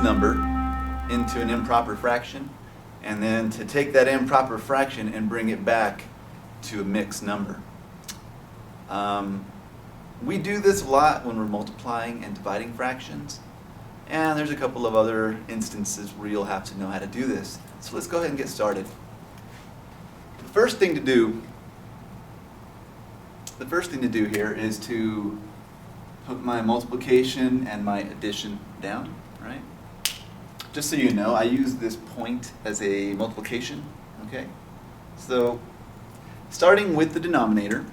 number into an improper fraction, and then to take that improper fraction and bring it back to a mixed number. We do this a lot when we're multiplying and dividing fractions, and there's a couple of other instances where you'll have to know how to do this. So let's go ahead and get started. The first thing to do here is to put my multiplication and my addition down, right? Just so you know, I use this point as a multiplication, okay? So, starting with the denominator,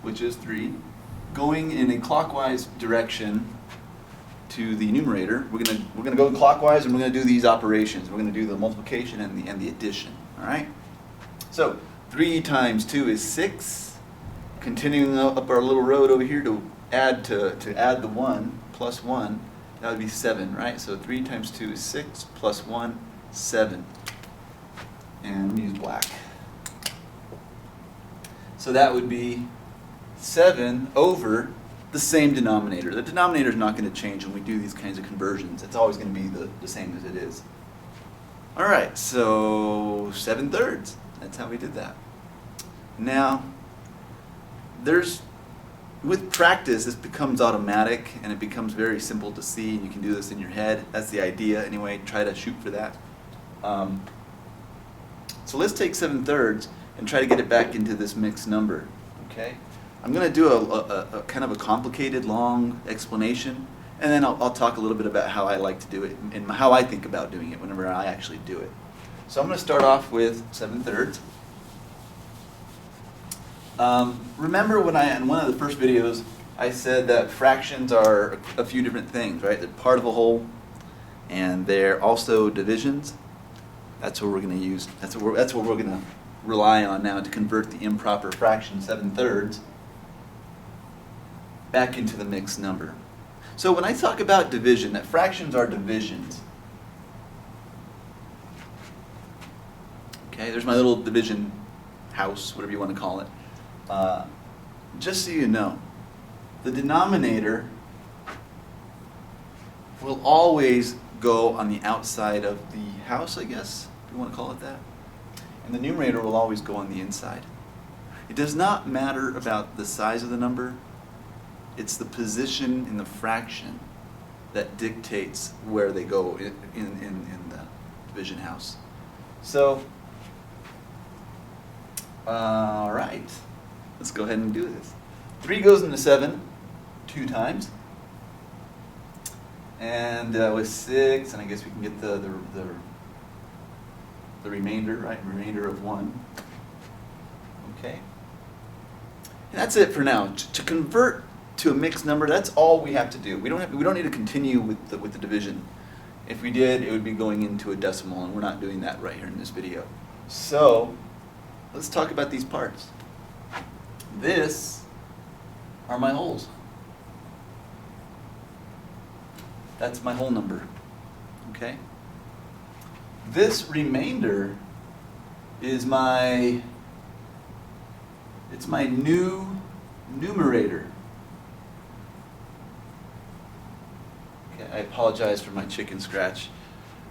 which is 3, going in a clockwise direction to the numerator, we're gonna go clockwise, and we're gonna do these operations. We're gonna do the multiplication and the addition, all right? So, 3 times 2 is 6. Continuing up our little road over here to add the 1 plus 1, that would be 7, right? So 3 times 2 is 6 plus 1, 7. And let me use black. So that would be 7 over the same denominator. The denominator is not going to change when we do these kinds of conversions. It's always going to be the same as it is. All right, so 7/3. That's how we did that. Now, with practice, this becomes automatic, and it becomes very simple to see, and you can do this in your head. That's the idea, anyway. Try to shoot for that. So let's take 7/3 and try to get it back into this mixed number, okay? I'm going to do a kind of a complicated, long explanation, and then I'll talk a little bit about how I like to do it and how I think about doing it whenever I actually do it. So I'm going to start off with 7/3. Remember when in one of the first videos, I said that fractions are a few different things, right? They're part of a whole, and they're also divisions. That's what we're going to use. That's what we're going to rely on now to convert the improper fraction 7/3 back into the mixed number. So when I talk about division, that fractions are divisions. Okay, there's my little division house, whatever you want to call it. Just so you know, the denominator will always go on the outside of the house, I guess, if you want to call it that. And the numerator will always go on the inside. It does not matter about the size of the number. It's the position in the fraction that dictates where they go in the division house. So, all right. Let's go ahead and do this. 3 goes into 7 2 times. And with 6, and I guess we can get the remainder, right? Remainder of 1. Okay. And that's it for now. To convert to a mixed number, that's all we have to do. We don't need to continue with the division. If we did, it would be going into a decimal, and we're not doing that right here in this video. So, let's talk about these parts. This are my wholes. That's my whole number, okay? This remainder is my new numerator. Okay, I apologize for my chicken scratch.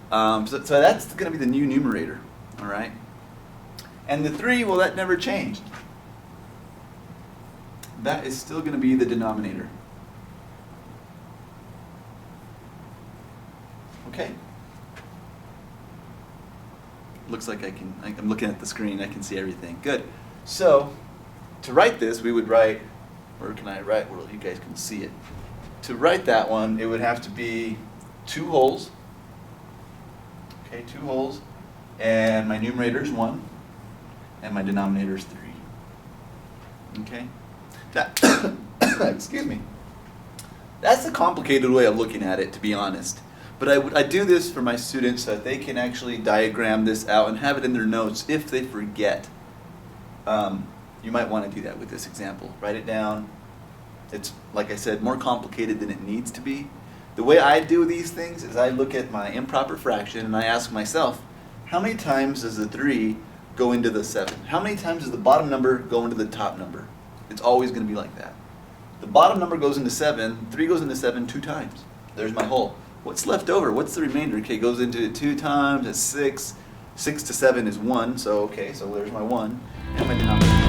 So that's going to be the new numerator, all right? And the 3, well, that never changed. That is still going to be the denominator. Okay? Looks like I'm looking at the screen, I can see everything. Good. So, to write this, we would write, where can I write where you guys can see it? To write that one, it would have to be 2 wholes. Okay, 2 wholes. And my numerator is 1. And my denominator is 3. Okay? Excuse me. That's a complicated way of looking at it, to be honest. But I do this for my students so that they can actually diagram this out and have it in their notes if they forget. You might want to do that with this example. Write it down. It's, like I said, more complicated than it needs to be. The way I do these things is I look at my improper fraction and I ask myself, how many times does the 3 go into the 7? How many times does the bottom number go into the top number? It's always going to be like that. The bottom number goes into 7, 3 goes into 7 2 times. There's my whole. What's left over? What's the remainder? Okay, it goes into 2 times, it's 6. 6 to 7 is 1, so okay, so there's my 1. And my denominator.